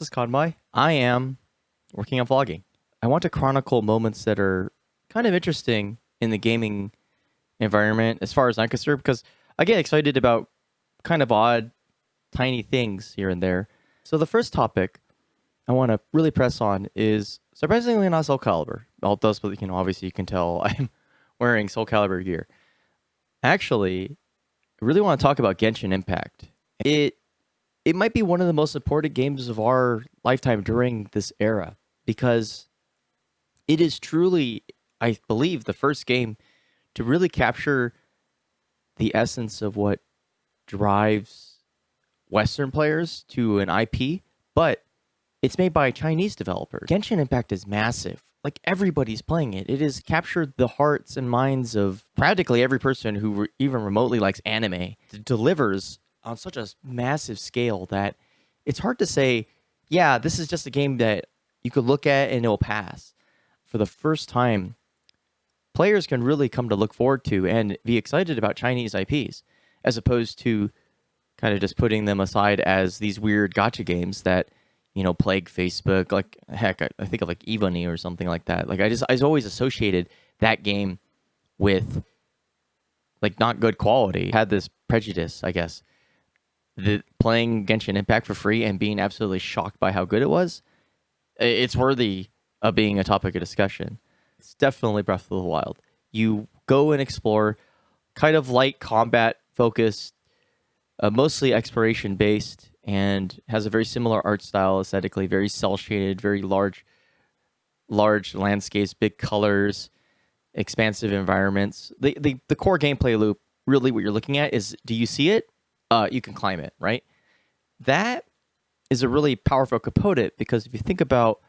This is Conmai. I am working on vlogging. I want to chronicle moments that are kind of interesting in the gaming environment as far as I'm concerned, because I get excited about kind of odd, tiny things here and there. So the first topic I want to really press on is surprisingly not Soul Calibur. Although, obviously you can tell I'm wearing Soul Calibur gear. Actually, I really want to talk about Genshin Impact. It might be one of the most important games of our lifetime during this era, because it is truly, I believe, the first game to really capture the essence of what drives Western players to an IP, but it's made by a Chinese developer. Genshin Impact is massive. Like, everybody's playing it. It has captured the hearts and minds of practically every person who even remotely likes anime. It delivers on such a massive scale that it's hard to say, yeah, this is just a game that you could look at and it'll pass. For the first time, players can really come to look forward to and be excited about Chinese IPs, as opposed to kind of just putting them aside as these weird gacha games that, plague Facebook. Like, heck, I think of like Evony or something like that. Like, I always associated that game with like not good quality. Had this prejudice, I guess. Playing Genshin Impact for free and being absolutely shocked by how good it was, it's worthy of being a topic of discussion. It's definitely Breath of the Wild. You go and explore, kind of light combat focused, mostly exploration based, and has a very similar art style aesthetically, very cel shaded, very large landscapes, big colors, expansive environments. The core gameplay loop, really what you're looking at is, do you see it? You can climb it, right? That is a really powerful component, because if you think about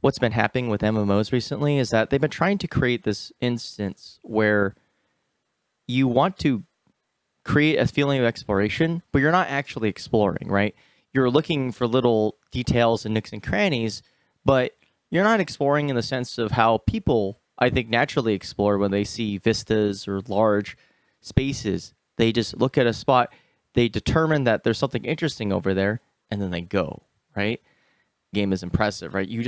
what's been happening with MMOs recently, is that they've been trying to create this instance where you want to create a feeling of exploration, but you're not actually exploring, right? You're looking for little details and nooks and crannies, but you're not exploring in the sense of how people, I think, naturally explore when they see vistas or large spaces. They just look at a spot, they determine that there's something interesting over there, and then they go, right? Game is impressive, right? You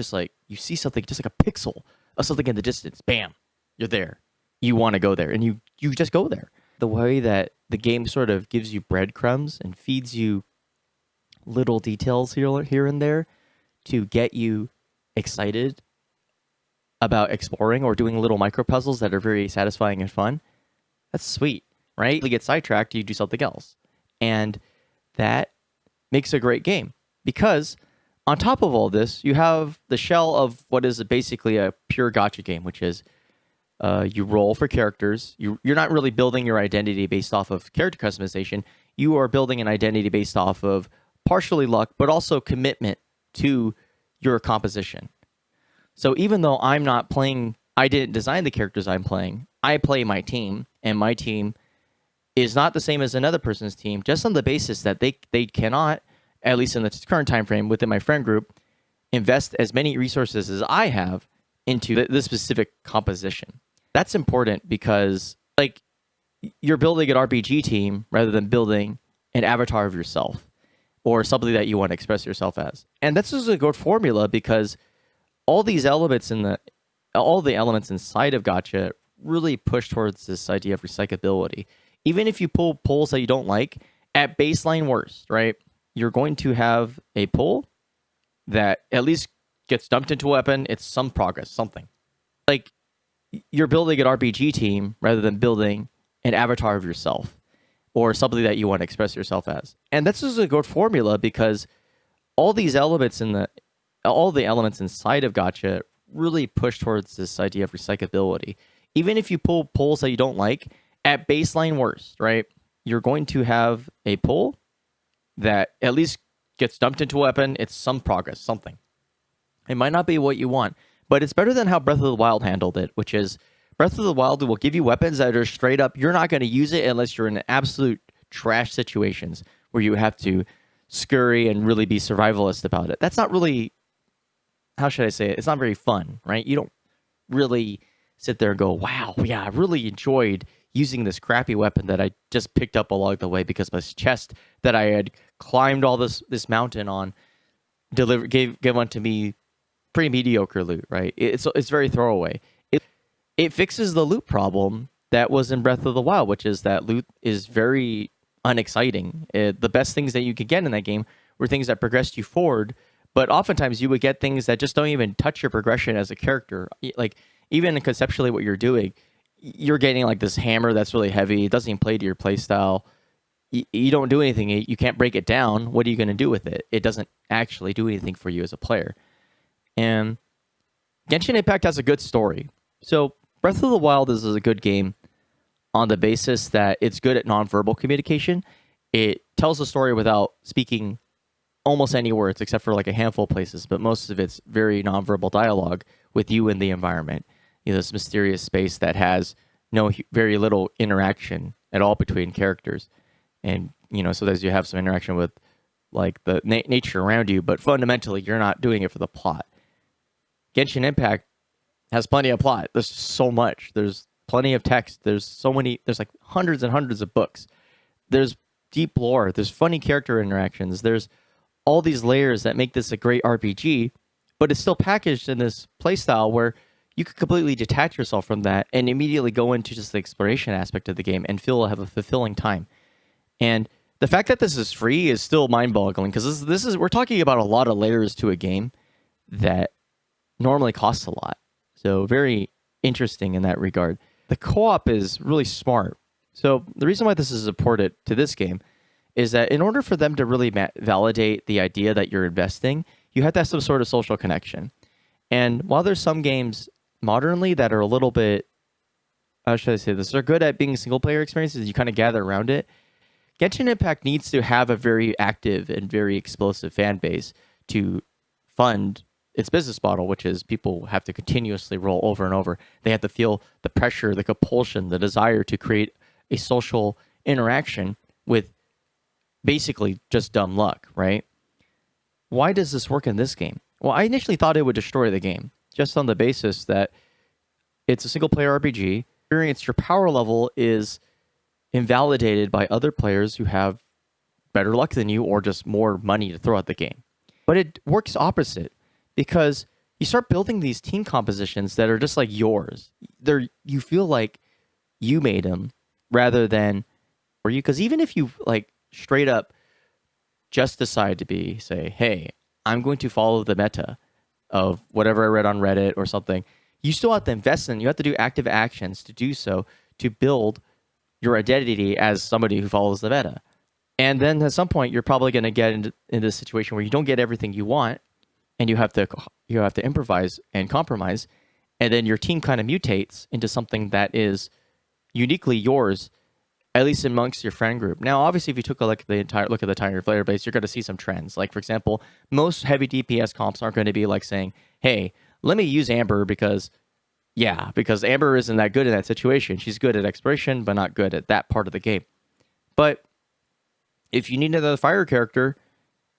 see something, just like a pixel of something in the distance, bam, you're there. You want to go there, and you just go there. The way that the game sort of gives you breadcrumbs and feeds you little details here and there to get you excited about exploring or doing little micro puzzles that are very satisfying and fun. That's sweet, right? You get sidetracked, you do something else. And that makes a great game, because on top of all this, you have the shell of what is basically a pure gacha game, which is you roll for characters. You're not really building your identity based off of character customization. You are building an identity based off of partially luck, but also commitment to your composition. So even though I'm not playing, I didn't design the characters I'm playing, I play my team, and my team is not the same as another person's team, just on the basis that they cannot, at least in the current time frame within my friend group, invest as many resources as I have into this specific composition. That's important, because like, you're building an RPG team rather than building an avatar of yourself or something that you want to express yourself as. And that's just a good formula, because all the elements inside of gacha really push towards this idea of recyclability. Even if you pull pulls that you don't like, at baseline worst, right? You're going to have a pull that at least gets dumped into a weapon. It's some progress, something. Like, you're building an RPG team rather than building an avatar of yourself or something that you want to express yourself as. And that's just a good formula, because all the elements inside of gacha really push towards this idea of recyclability. Even if you pull pulls that you don't like, at baseline worst, right? You're going to have a pull that at least gets dumped into a weapon. It's some progress, something. It might not be what you want, but it's better than how Breath of the Wild handled it, which is Breath of the Wild will give you weapons that are straight up, you're not going to use it unless you're in absolute trash situations where you have to scurry and really be survivalist about it. That's not really, how should I say it? It's not very fun, right? You don't really sit there and go, wow, yeah, I really enjoyed using this crappy weapon that I just picked up along the way because of this chest that I had climbed all this mountain on give unto me pretty mediocre loot, right? It's very throwaway. It fixes the loot problem that was in Breath of the Wild, which is that loot is very unexciting. The best things that you could get in that game were things that progressed you forward, but oftentimes you would get things that just don't even touch your progression as a character. Like even conceptually, what you're doing, you're getting like this hammer that's really heavy. It doesn't even play to your playstyle. You don't do anything. You can't break it down. What are you going to do with it? It doesn't actually do anything for you as a player. And Genshin Impact has a good story. So Breath of the Wild is a good game on the basis that it's good at nonverbal communication. It tells a story without speaking almost any words except for like a handful of places, but most of it's very nonverbal dialogue with you and the environment. This mysterious space that has very little interaction at all between characters. And, sometimes you have some interaction with like the nature around you, but fundamentally you're not doing it for the plot. Genshin Impact has plenty of plot. There's so much. There's plenty of text. There's like hundreds and hundreds of books. There's deep lore. There's funny character interactions. There's all these layers that make this a great RPG, but it's still packaged in this playstyle where you could completely detach yourself from that and immediately go into just the exploration aspect of the game and have a fulfilling time. And the fact that this is free is still mind-boggling because we're talking about a lot of layers to a game that normally costs a lot. So very interesting in that regard. The co-op is really smart. So the reason why this is important to this game is that in order for them to really validate the idea that you're investing, you have to have some sort of social connection. And while there's some games modernly that are a little bit, how should I say this, they're good at being single-player experiences, you kind of gather around it. Genshin Impact needs to have a very active and very explosive fan base to fund its business model, which is people have to continuously roll over and over. They have to feel the pressure, the compulsion, the desire to create a social interaction with basically just dumb luck, right? Why does this work in this game? Well, I initially thought it would destroy the game, just on the basis that it's a single-player RPG. Your power level is invalidated by other players who have better luck than you or just more money to throw at the game. But it works opposite because you start building these team compositions that are just like yours. You feel like you made them rather than for you. Because even if you like straight up just decide to say, hey, I'm going to follow the meta of whatever I read on Reddit or something, you still have to invest in, you have to do active actions to do so, to build your identity as somebody who follows the meta. And then at some point, you're probably going to get into a situation where you don't get everything you want, and you have to improvise and compromise, and then your team kind of mutates into something that is uniquely yours, at least amongst your friend group. Now, obviously, if you took a look at the entire player base, you're going to see some trends. Like, for example, most heavy DPS comps aren't going to be like saying, hey, let me use Amber because Amber isn't that good in that situation. She's good at exploration, but not good at that part of the game. But if you need another fire character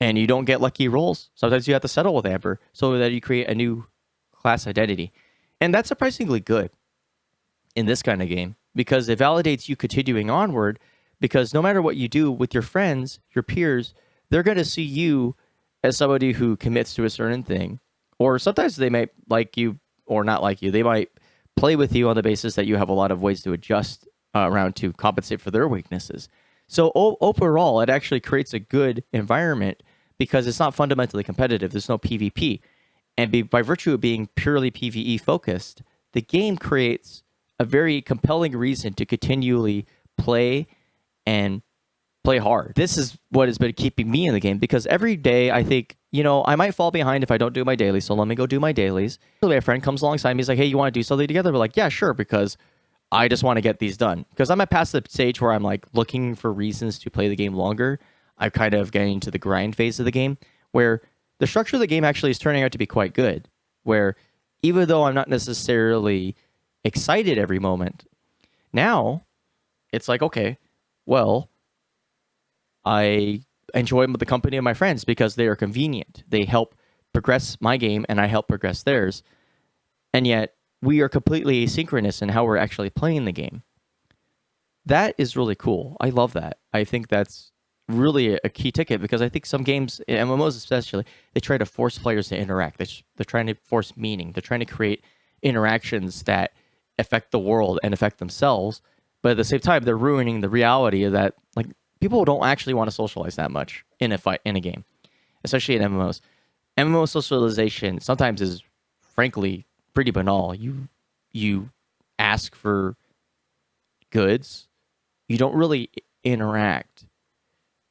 and you don't get lucky rolls, sometimes you have to settle with Amber so that you create a new class identity. And that's surprisingly good in this kind of game because it validates you continuing onward, because no matter what you do with your friends, your peers, they're going to see you as somebody who commits to a certain thing. Or sometimes they might like you or not like you. They might play with you on the basis that you have a lot of ways to adjust around to compensate for their weaknesses. So overall, it actually creates a good environment because it's not fundamentally competitive. There's no PvP. And by virtue of being purely PvE focused, the game creates a very compelling reason to continually play and play hard. This is what has been keeping me in the game because every day I think, I might fall behind if I don't do my dailies, so let me go do my dailies. So a friend comes alongside me, he's like, hey, you want to do something together? We're like, yeah, sure, because I just want to get these done. Because I'm at past the stage where I'm like looking for reasons to play the game longer. I'm kind of getting into the grind phase of the game where the structure of the game actually is turning out to be quite good. Where even though I'm not necessarily excited every moment, now it's like, okay, well, I enjoy the company of my friends because they are convenient. They help progress my game and I help progress theirs. And yet we are completely asynchronous in how we're actually playing the game. That is really cool. I love that. I think that's really a key ticket, because I think some games, MMOs especially, they try to force players to interact. They're trying to force meaning. They're trying to create interactions that affect the world and affect themselves. But at the same time, they're ruining the reality of that. Like, people don't actually want to socialize that much in a game, especially in MMOs. MMO socialization sometimes is, frankly, pretty banal. You ask for goods. You don't really interact.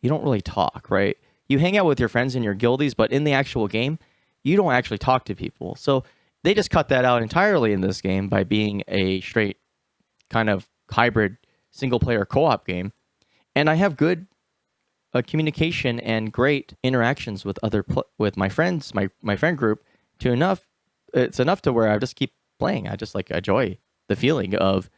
You don't really talk, right? You hang out with your friends and your guildies, but in the actual game, you don't actually talk to people. So they just cut that out entirely in this game by being a straight kind of hybrid single-player co-op game. And I have good communication and great interactions with with my friends, my friend group. It's enough to where I just keep playing. I just like enjoy the feeling of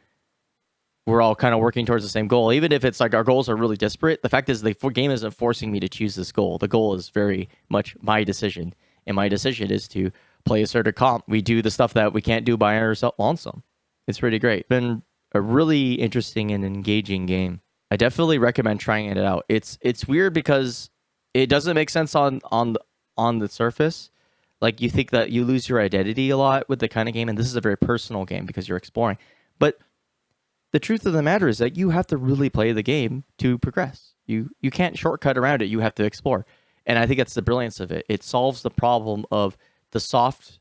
we're all kind of working towards the same goal, even if it's like our goals are really disparate. The fact is, the game isn't forcing me to choose this goal. The goal is very much my decision, and my decision is to play a certain comp. We do the stuff that we can't do by ourselves lonesome. It's pretty great. Been a really interesting and engaging game. I definitely recommend trying it out. It's weird because it doesn't make sense on the surface. Like, you think that you lose your identity a lot with the kind of game, and this is a very personal game because you're exploring. But the truth of the matter is that you have to really play the game to progress. You can't shortcut around it. You have to explore. And I think that's the brilliance of it. It solves the problem of the soft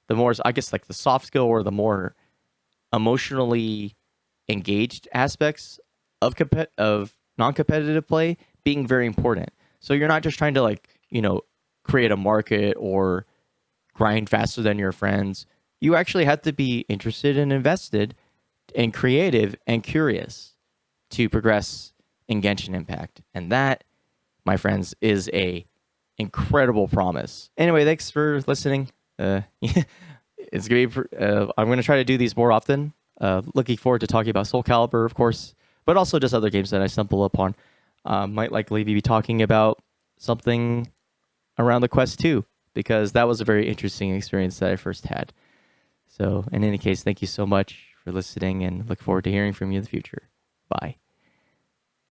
skill, or the more emotionally engaged aspects of non-competitive play being very important. So you're not just trying to create a market or grind faster than your friends. You actually have to be interested and invested and creative and curious to progress in Genshin Impact. And that, my friends, is a incredible promise. Anyway, thanks for listening. It's gonna be. I'm gonna try to do these more often. Looking forward to talking about Soul Calibur, of course, but also just other games that I stumble upon. Might likely be talking about something around the Quest 2, because that was a very interesting experience that I first had. So, in any case, thank you so much for listening, and look forward to hearing from you in the future. Bye.